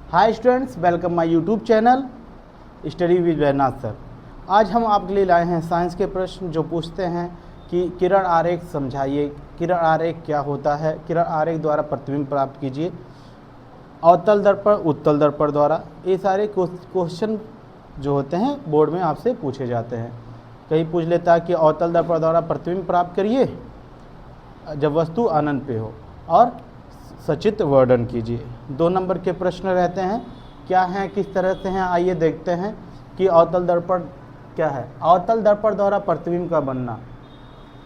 Hi students, welcome my YouTube channel study with Vaidyanath sir. आज हम आपके लिए लाए हैं साइंस के प्रश्न जो पूछते हैं कि किरण आरेख समझाइए, किरण आरेख क्या होता है, किरण आरेख द्वारा प्रतिबिंब प्राप्त कीजिए, अवतल दर्पण उत्तल दर्पण द्वारा। ये सारे क्वेश्चन जो होते हैं बोर्ड में आपसे पूछे जाते हैं। कहीं पूछ लेता है कि अवतल दर्पण द्वारा प्रतिबिंब प्राप्त करिए जब वस्तु अनंत पे हो, और सचित्र वर्णन कीजिए। 2 नंबर के प्रश्न रहते हैं, क्या हैं, किस तरह से हैं, आइए देखते हैं कि अवतल दर्पण क्या है। अवतल दर्पण द्वारा प्रतिबिंब का बनना।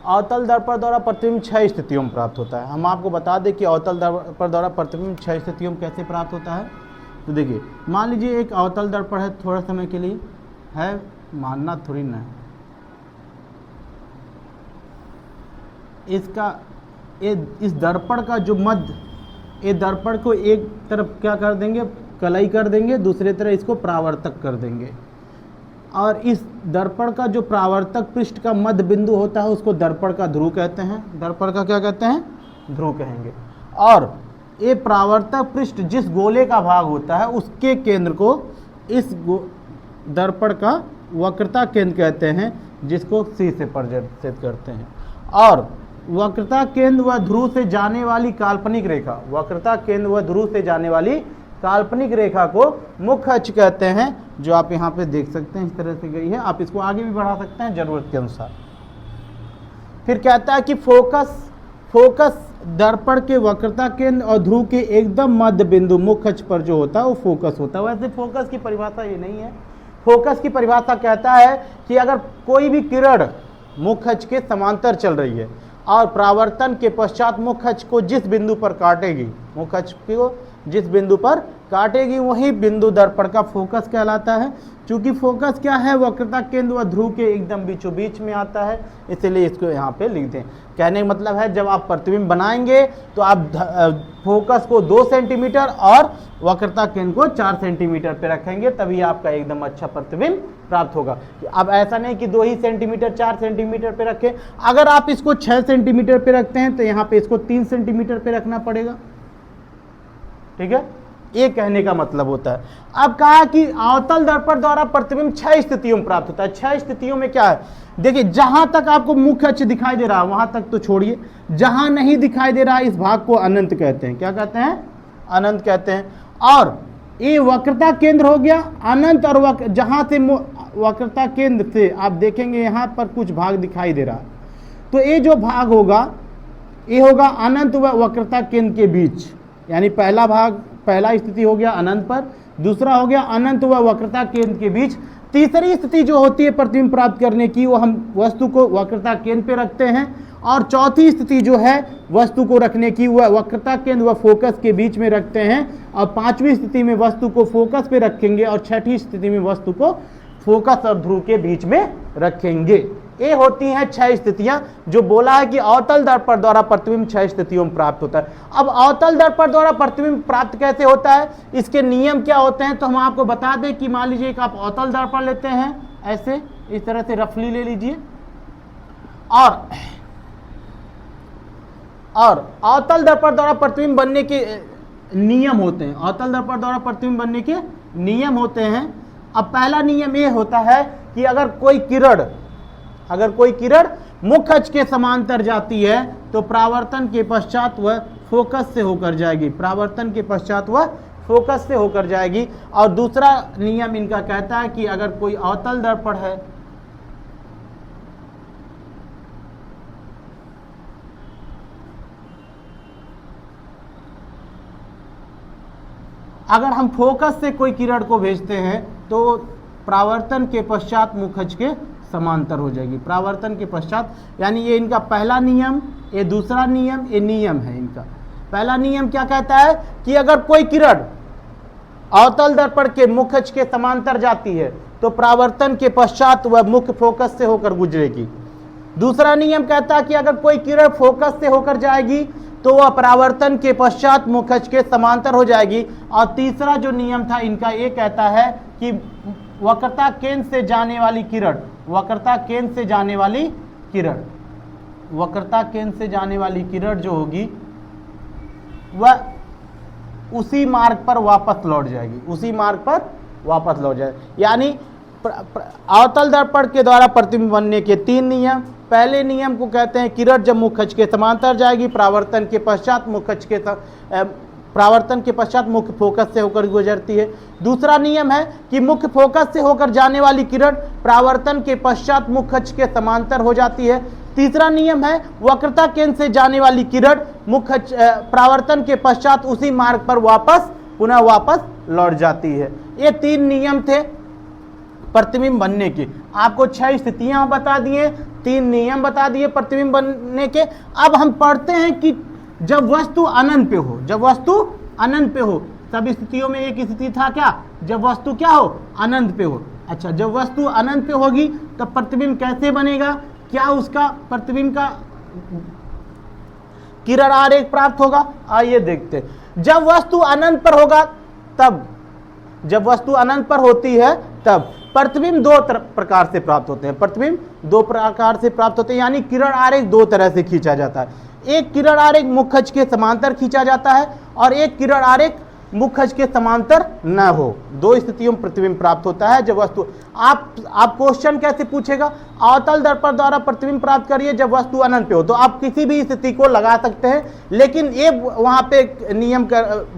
अवतल दर्पण द्वारा प्रतिबिंब 6 स्थितियों में प्राप्त होता है। हम आपको बता दें कि अवतल दर्पण द्वारा प्रतिबिंब 6 स्थितियों में कैसे प्राप्त होता है। तो देखिए, मान लीजिए एक अवतल दर्पण है, थोड़ा समय के लिए है, मानना थोड़ी ना है, इसका इस दर्पण का जो मध्य, ये दर्पण को एक तरफ क्या कर देंगे, कलाई कर देंगे, दूसरे तरफ इसको परावर्तक कर देंगे, और इस दर्पण का जो परावर्तक पृष्ठ का मध्य बिंदु होता है उसको दर्पण का ध्रुव कहते हैं। दर्पण का क्या कहते हैं, ध्रुव कहेंगे। और ये परावर्तक पृष्ठ जिस गोले का भाग होता है उसके केंद्र को इस दर्पण का वक्रता केंद्र कहते हैं, जिसको C से प्रदर्शित करते हैं। और वक्रता केंद्र व ध्रुव से जाने वाली काल्पनिक रेखा, वक्रता केंद्र व ध्रुव से जाने वाली काल्पनिक रेखा को मुख्य अक्ष कहते हैं, जो आप यहाँ पे देख सकते हैं, इस तरह से गई है। आप इसको आगे भी बढ़ा सकते हैं जरूरत के अनुसार। फिर कहता है कि फोकस दर्पण के वक्रता केंद्र और ध्रुव के एकदम मध्य बिंदु मुख्य अक्ष पर जो होता है वो फोकस होता है। वैसे फोकस की परिभाषा ये नहीं है। फोकस की परिभाषा कहता है कि अगर कोई भी किरण मुख्य अक्ष के समांतर चल रही है और परावर्तन के पश्चात मुख्य अक्ष को जिस बिंदु पर काटेगी, मुख्य अक्ष को जिस बिंदु पर काटेगी वही बिंदु दर्पण का फोकस कहलाता है। क्योंकि फोकस क्या है, वक्रता केंद्र व ध्रुव के एकदम बीचों बीच में आता है, इसलिए इसको यहाँ पे लिख दें। कहने का मतलब है, जब आप प्रतिबिंब बनाएंगे तो आप फोकस को 2 सेंटीमीटर और वक्रता केंद्र को 4 सेंटीमीटर पे रखेंगे, तभी आपका एकदम अच्छा प्रतिबिंब प्राप्त होगा। अब ऐसा नहीं कि 2 ही सेंटीमीटर 4 सेंटीमीटर पे रखें। अगर आप इसको 6 सेंटीमीटर पे रखते हैं तो यहाँ पे इसको 3 सेंटीमीटर पे रखना पड़ेगा। ठीक है, ये कहने का मतलब होता है। अब कहा कि अवतल दर्पण द्वारा प्रतिबिंब 6 स्थितियों में प्राप्त होता है। 6 स्थितियों में क्या है, देखिए, जहां तक आपको मुख्य अक्ष दिखाई दे रहा है वहां तक तो छोड़िए, जहां नहीं दिखाई दे रहा है इस भाग को अनंत कहते हैं। क्या कहते हैं, अनंत कहते हैं। और ये वक्रता केंद्र हो गया अनंत, और जहां से वक्रता केंद्र से आप देखेंगे यहां पर कुछ भाग दिखाई दे रहा है, तो ये जो भाग होगा ये होगा अनंत व वक्रता केंद्र के बीच। यानी पहला भाग, पहला स्थिति हो गया अनंत पर, दूसरा हो गया अनंत व वक्रता केंद्र के बीच। तीसरी स्थिति जो होती है प्रतिबिंब प्राप्त करने की, वो हम वस्तु को वक्रता केंद्र पे रखते हैं। और चौथी स्थिति जो है वस्तु को रखने की, वह वक्रता केंद्र व फोकस के बीच में रखते हैं। और 5वीं स्थिति में वस्तु को फोकस पे रखेंगे, और 6ठी स्थिति में वस्तु को फोकस और ध्रुव के बीच में रखेंगे। ये होती हैं 6 स्थितियां, जो बोला है कि अवतल दर्पण द्वारा प्रतिबिंब 6 स्थितियों में प्राप्त होता है। अब अवतल दर्पण द्वारा प्रतिबिंब प्राप्त कैसे होता है, इसके नियम क्या होते हैं, तो हम आपको बता दें कि मान लीजिए कि आप अवतल दर्पण लेते हैं, ऐसे इस तरह से रफली ले लीजिए, और अवतल दर्पण द्वारा प्रतिबिंब बनने के नियम होते हैं। अवतल दर्पण द्वारा प्रतिबिंब बनने के नियम होते हैं। अब पहला नियम ये होता है कि अगर कोई किरण मुख्य अक्ष के समांतर जाती है तो परावर्तन के पश्चात वह फोकस से होकर जाएगी, परावर्तन के पश्चात वह फोकस से होकर जाएगी। और दूसरा नियम इनका कहता है कि अगर कोई अवतल दर्पण है, अगर हम फोकस से कोई किरण को भेजते हैं तो परावर्तन के पश्चात मुख्य अक्ष के समांतर हो जाएगी, परावर्तन के पश्चात। यानी ये इनका पहला नियम, ये दूसरा नियम, ये नियम है इनका। पहला नियम क्या कहता है कि अगर कोई किरण अवतल दर्पण के मुख्य अक्ष के समांतर जाती है तो परावर्तन के पश्चात वह मुख्य फोकस से होकर गुजरेगी। दूसरा नियम कहता है कि अगर कोई किरण फोकस से होकर जाएगी तो वह परावर्तन के पश्चात मुख्य अक्ष के समांतर हो जाएगी। और तीसरा जो नियम था इनका, ये कहता है कि वक्रता केंद्र से जाने वाली किरण, वक्रता केंद्र से जाने वाली किरण, वक्रता केंद्र से जाने वाली किरण जो होगी वह उसी मार्ग पर वापस लौट जाएगी, उसी मार्ग पर वापस लौट जाएगी। यानी अवतल दर्पण के द्वारा प्रतिबिंब बनने के 3 नियम। पहले नियम को कहते हैं किरण जब मुख्य अक्ष के समांतर जाएगी, परावर्तन के पश्चात मुख्य फोकस से होकर गुजरती है। दूसरा नियम है कि मुख्य फोकस से होकर जाने वाली किरण परावर्तन के पश्चात मुख्य अक्ष के समांतर हो जाती है। तीसरा नियम है वक्रता केंद्र से जाने वाली किरण परावर्तन के पश्चात उसी मार्ग पर पुनः वापस लौट जाती है। ये 3 नियम थे प्रतिबिंब बनने के। आपको 6 स्थितियां बता दिए, 3 नियम बता दिए प्रतिबिंब बनने के। अब हम पढ़ते हैं कि जब वस्तु अनंत पे हो, जब वस्तु अनंत पे हो, सब स्थितियों में एक स्थिति था क्या, जब वस्तु क्या हो, अनंत पे हो। अच्छा, जब वस्तु अनंत पे होगी तब प्रतिबिंब कैसे बनेगा, क्या उसका प्रतिबिंब का किरण आरेख प्राप्त होगा, आइए देखते हैं। जब वस्तु अनंत पर होगा तब, जब वस्तु अनंत पर होती है तब प्रतिबिंब 2 प्रकार से प्राप्त होते हैं, प्रतिबिंब 2 प्रकार से प्राप्त होते हैं। यानी किरण आरेख 2 तरह से खींचा जाता है। एक किरण आरेख मुख्य अक्ष के समांतर खींचा जाता है और एक किरण आरेख मुख्य अक्ष के समांतर न हो। 2 स्थितियों में प्रतिबिंब प्राप्त होता है। जब वस्तु आप क्वेश्चन कैसे पूछेगा, अवतल दर्पण द्वारा प्रतिबिंब प्राप्त करिए जब वस्तु अनंत पे हो, तो आप किसी भी स्थिति को लगा सकते हैं, लेकिन ये वहां पे नियम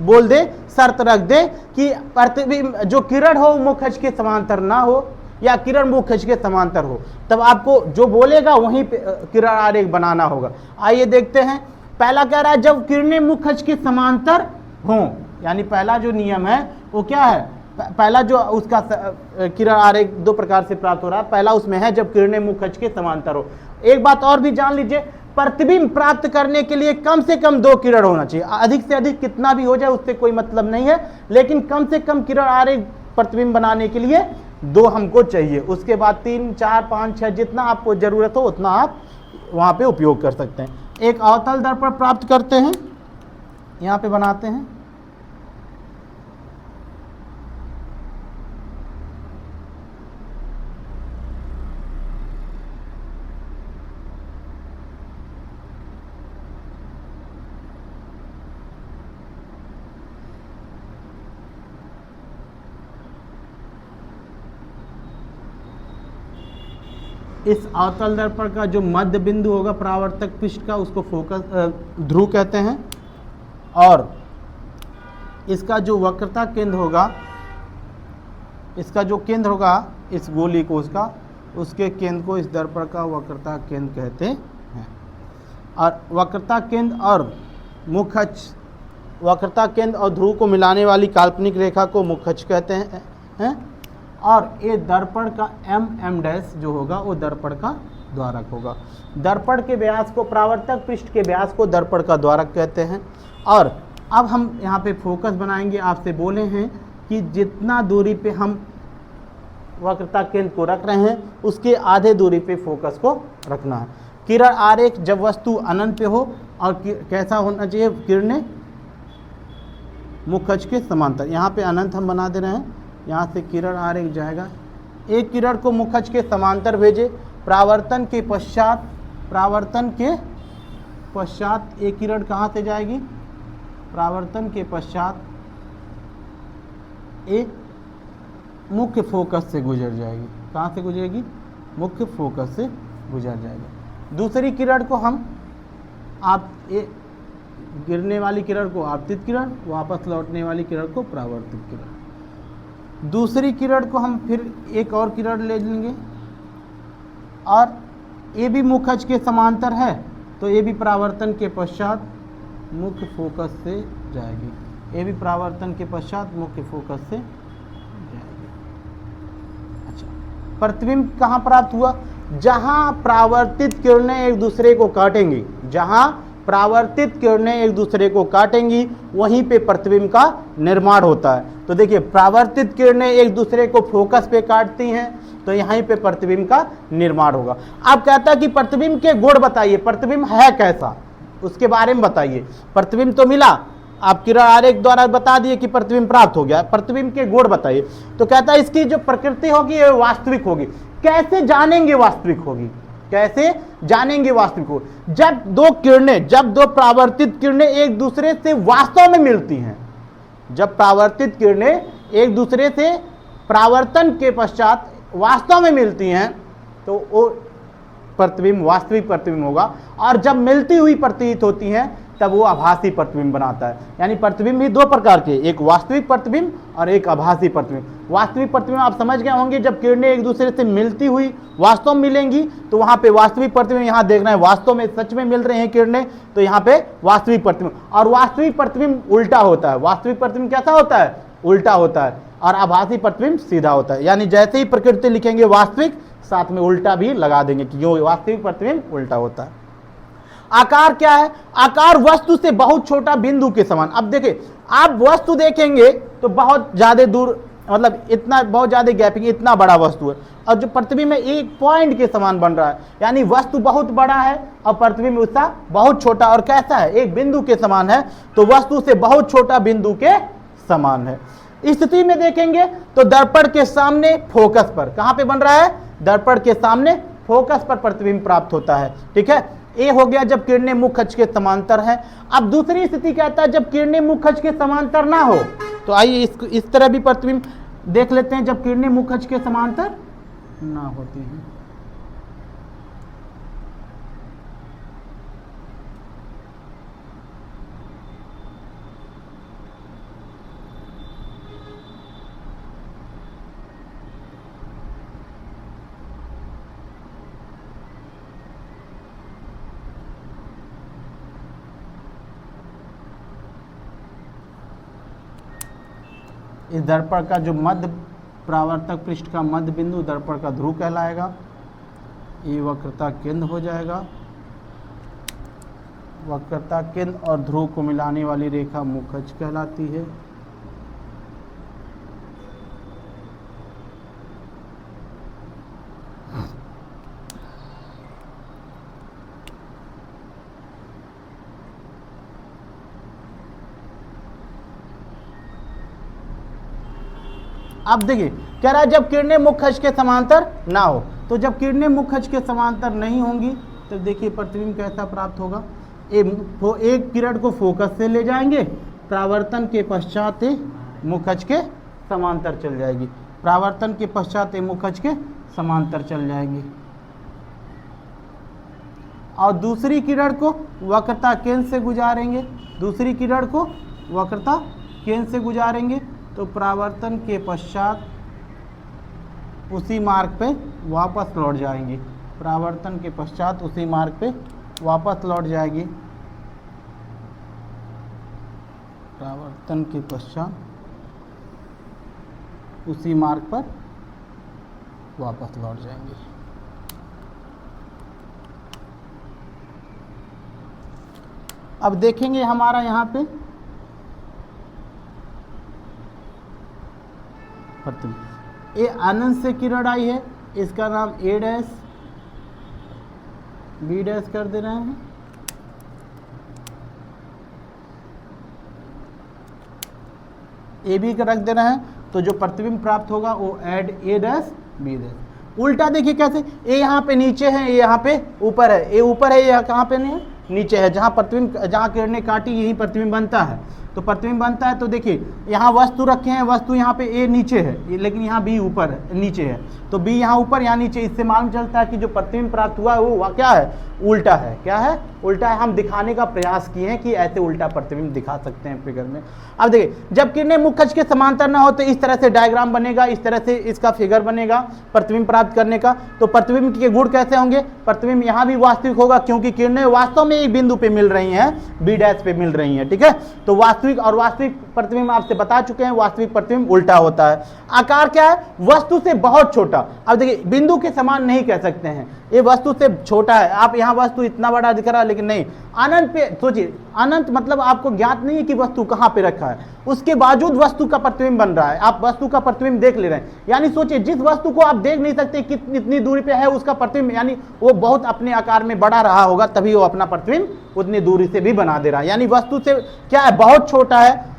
बोल दे, शर्त रख दे कि प्रतिबिंब जो किरण हो मुख्य अक्ष के समांतर ना हो या किरण मुख्य अक्ष के समांतर हो, तब आपको जो बोलेगा वहीं पे किरण आरेख बनाना होगा। आइए देखते हैं। पहला कह रहा है जब किरणें मुख्य अक्ष के समांतर हों, यानी पहला जो नियम है वो क्या है, पहला जो उसका किरण आरेख 2 प्रकार से प्राप्त हो रहा है, पहला उसमें है जब किरणें मुख्य अक्ष के समांतर हो। एक बात और भी जान लीजिए, प्रतिबिंब प्राप्त करने के लिए कम से कम 2 किरण होना चाहिए। अधिक से अधिक कितना भी हो जाए उससे कोई मतलब नहीं है, लेकिन कम से कम किरण आरेख प्रतिबिंब बनाने के लिए 2 हमको चाहिए। उसके बाद 3, 4, 5, 6 जितना आपको जरूरत हो उतना आप वहां पे उपयोग कर सकते हैं। एक अवतल दर्पण प्राप्त करते हैं, यहाँ पे बनाते हैं। इस अवतल दर्पण का जो मध्य बिंदु होगा परावर्तक पृष्ठ का, उसको फोकस ध्रुव कहते हैं। और इसका जो वक्रता केंद्र होगा, इसका जो केंद्र होगा इस गोली को, उसके केंद्र को इस दर्पण का वक्रता केंद्र कहते हैं। और वक्रता केंद्र और मुख्य अक्ष, वक्रता केंद्र और ध्रुव को मिलाने वाली काल्पनिक रेखा को मुख्य अक्ष कहते हैं। और ये दर्पण का m डैश जो होगा वो दर्पण का द्वारक होगा। दर्पण के व्यास को, परावर्तक पृष्ठ के व्यास को दर्पण का द्वारक कहते हैं। और अब हम यहाँ पे फोकस बनाएंगे। आपसे बोले हैं कि जितना दूरी पे हम वक्रता केंद्र को रख रहे हैं उसके आधे दूरी पे फोकस को रखना है। किरण आरेख जब वस्तु अनंत पे हो और कैसा होना चाहिए, किरणें मुख्य अक्ष के समांतर। यहाँ पे अनंत हम बना दे रहे हैं, यहाँ से किरण आरेख जाएगा। एक किरण को मुख्य अक्ष के समांतर भेजे, परावर्तन के पश्चात एक किरण कहाँ से जाएगी, परावर्तन के पश्चात एक मुख्य फोकस से गुजर जाएगी। कहाँ से गुजरेगी, मुख्य फोकस से गुजर जाएगी। दूसरी किरण को हम गिरने वाली किरण को आपतित किरण, वापस लौटने वाली किरण को परावर्तित किरण। दूसरी किरण को हम फिर एक और किरण ले लेंगे और ये भी मुख्य अक्ष के समांतर है, तो ये भी परावर्तन के पश्चात मुख्य फोकस से जाएगी। ये भी परावर्तन के पश्चात मुख्य फोकस से जाएगी। अच्छा, प्रतिबिंब कहाँ प्राप्त हुआ, जहाँ परावर्तित किरणें एक दूसरे को काटेंगी, जहाँ परावर्तित किरणें एक दूसरे को काटेंगी वहीं पे प्रतिबिंब का निर्माण होता है। तो देखिए, परावर्तित किरणें एक दूसरे को फोकस पे काटती हैं तो यहीं पे प्रतिबिंब का निर्माण होगा। अब कहता है कि प्रतिबिंब के गुण बताइए, प्रतिबिंब है कैसा उसके बारे में बताइए। प्रतिबिंब तो मिला, आप किरण आरेख द्वारा बता दिए कि प्रतिबिंब प्राप्त हो गया, प्रतिबिंब के गुण बताइए। तो कहता है इसकी जो प्रकृति होगी ये वास्तविक होगी। कैसे जानेंगे वास्तविक होगी, कैसे जानेंगे वास्तविक होगी? जब दो परावर्तित किरणें एक दूसरे से वास्तव में मिलती हैं, जब परावर्तित किरणें एक दूसरे से परावर्तन के पश्चात वास्तव में मिलती हैं तो वो प्रतिबिंब वास्तविक प्रतिबिंब होगा, और जब मिलती हुई प्रतीत होती हैं तब वो आभासी प्रतिबिंब बनाता है। यानी प्रतिबिंब भी दो प्रकार के, एक वास्तविक प्रतिबिंब और एक आभासी प्रतिबिंब। वास्तविक प्रतिबिंब आप समझ गए होंगे, जब किरणें एक दूसरे से मिलती हुई वास्तव में मिलेंगी तो वहां पे वास्तविक प्रतिबिंब, यहाँ देखना है वास्तव में सच में मिल रहे हैं किरणें, तो यहाँ पे वास्तविक प्रतिबिंब। और वास्तविक प्रतिबिंब उल्टा होता है। वास्तविक प्रतिबिंब कैसा होता है? उल्टा होता है। और आभासी प्रतिबिंब सीधा होता है। यानी जैसे ही प्रकृति लिखेंगे वास्तविक, साथ में उल्टा भी लगा देंगे कि जो वास्तविक प्रतिबिंब उल्टा होता है। आकार क्या है? आकार वस्तु से बहुत छोटा बिंदु के समान। अब देखिए, आप वस्तु देखेंगे तो बहुत ज्यादा दूर, मतलब इतना बहुत ज्यादा गैपिंग, इतना बड़ा वस्तु है, और जो प्रतिबिंब है एक पॉइंट के समान बन रहा है। यानी वस्तु बहुत बड़ा है और प्रतिबिंब उसका बहुत छोटा, और कैसा है? एक बिंदु के समान है। तो वस्तु से बहुत छोटा बिंदु के समान है। स्थिति में देखेंगे तो दर्पण के सामने फोकस पर, कहां पे बन रहा है? दर्पण के सामने फोकस पर प्रतिबिंब प्राप्त होता है। ठीक है, ये हो गया जब किरणें मुख्य अक्ष के समांतर हैं। अब दूसरी स्थिति कहता है जब किरणें मुख्य अक्ष के समांतर ना हो। तो आइए इसको इस तरह भी प्रतिबिंब देख लेते हैं, जब किरणें मुख्य अक्ष के समांतर ना होती हैं। इस दर्पण का जो मध्य परावर्तक पृष्ठ का मध्य बिंदु दर्पण का ध्रुव कहलाएगा। ये वक्रता केंद्र हो जाएगा। वक्रता केंद्र और ध्रुव को मिलाने वाली रेखा मुख्य अक्ष कहलाती है। अब देखिए कह रहा है जब किरणें मुख्य अक्ष के समांतर ना हो। तो जब किरणें मुख्य अक्ष के समांतर नहीं होंगी तो देखिए प्रतिबिंब कैसा प्राप्त होगा? एक किरण को फोकस से ले जाएंगे, परावर्तन के पश्चात मुख्य अक्ष के समांतर चल जाएगी। परावर्तन के पश्चात मुख्य अक्ष के समांतर चल जाएंगे, और दूसरी किरण को वक्रता केंद्र से गुजारेंगे। दूसरी किरण को वक्रता केंद्र से गुजारेंगे तो परावर्तन के पश्चात उसी मार्ग पे वापस लौट जाएंगी। परावर्तन के पश्चात उसी मार्ग पे वापस लौट जाएगी। परावर्तन के पश्चात उसी मार्ग पर वापस लौट जाएंगे। अब देखेंगे हमारा यहाँ पे प्रतिबिंब। ये अनंत से किरण आई है, इसका नाम ए डैश बी डैश कर दे रहे हैं। ए बी का रख दे रहे हैं, तो जो प्रतिबिंब प्राप्त होगा वो ऐड ए डैश बी डैश। उल्टा देखिए कैसे, ए यहाँ पे नीचे है, ए यहाँ पे ऊपर है। ए ऊपर है, ये कहाँ पे नहीं है? नीचे है। जहाँ प्रतिबिंब, जहाँ किरणें काटी यही प्रतिबिंब बनता है। तो प्रतिबिंब बनता है तो देखिए यहाँ वस्तु रखे हैं, वस्तु यहाँ पे ए नीचे है, लेकिन यहाँ बी ऊपर है, नीचे है। तो बी यहाँ ऊपर यहाँ नीचे, इससे मालूम चलता है कि जो प्रतिबिंब प्राप्त हुआ है वो क्या है? उल्टा है। क्या है? उल्टा है। हम दिखाने का प्रयास किए हैं कि ऐसे उल्टा प्रतिबिंब दिखा सकते हैं फिगर में। अब देखिए जब किरणें मुख्य अक्ष के समांतर ना हो तो इस तरह से डायग्राम बनेगा, इस तरह से इसका फिगर बनेगा प्रतिबिंब प्राप्त करने का। तो प्रतिबिंब के गुण कैसे होंगे? प्रतिबिंब यहाँ भी वास्तविक होगा क्योंकि किरणें वास्तव में एक बिंदु पे मिल रही हैं, बी डैश पे मिल रही हैं। ठीक है, तो वास्तविक और वास्तविक प्रतिबिंब आपसे बता चुके हैं, वास्तविक प्रतिबिंब उल्टा होता है। आकार क्या है? वस्तु से बहुत छोटा। अब देखिए बिंदु के समान नहीं कह सकते हैं, ये वस्तु से छोटा है। आप यहाँ वस्तु इतना बड़ा दिख रहा है लेकिन नहीं, अनंत पे सोचिए। अनंत मतलब आपको ज्ञात नहीं है कि वस्तु कहाँ पे रखा है, उसके बावजूद वस्तु का प्रतिबिंब बन रहा है। आप वस्तु का प्रतिबिंब देख ले रहे हैं, यानी सोचिए जिस वस्तु को आप देख नहीं सकते कितनी दूरी पे है उसका प्रतिबिंब, यानी वो बहुत अपने आकार में बड़ा रहा होगा तभी वो अपना प्रतिबिंब उतनी दूरी से भी बना दे रहा है। यानी वस्तु से क्या है? बहुत छोटा है।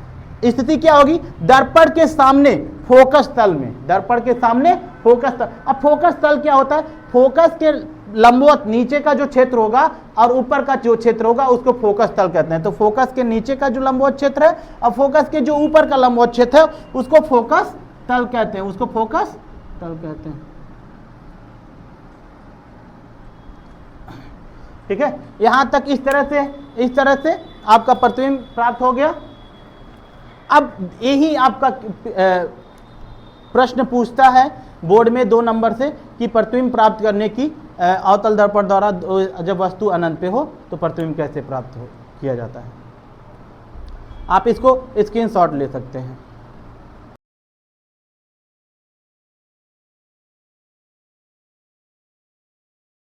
स्थिति क्या होगी? दर्पण के सामने फोकस तल में, दर्पण के सामने फोकस तल। अब फोकस तल क्या होता है? फोकस के लंबवत नीचे का जो क्षेत्र होगा और ऊपर का जो क्षेत्र होगा उसको फोकस तल कहते हैं। तो फोकस के नीचे का जो लंबवत क्षेत्र है और फोकस के जो ऊपर का लंबवत क्षेत्र है उसको फोकस तल कहते हैं, उसको फोकस तल कहते हैं। ठीक है, यहां तक इस तरह से आपका प्रतिबिंब प्राप्त हो गया। अब यही आपका प्रश्न पूछता है बोर्ड में 2 नंबर से कि प्रतिबिंब प्राप्त करने की अवतल दर्पण द्वारा जब वस्तु अनंत पे हो तो प्रतिबिंब कैसे प्राप्त किया जाता है। आप इसको स्क्रीनशॉट ले सकते हैं।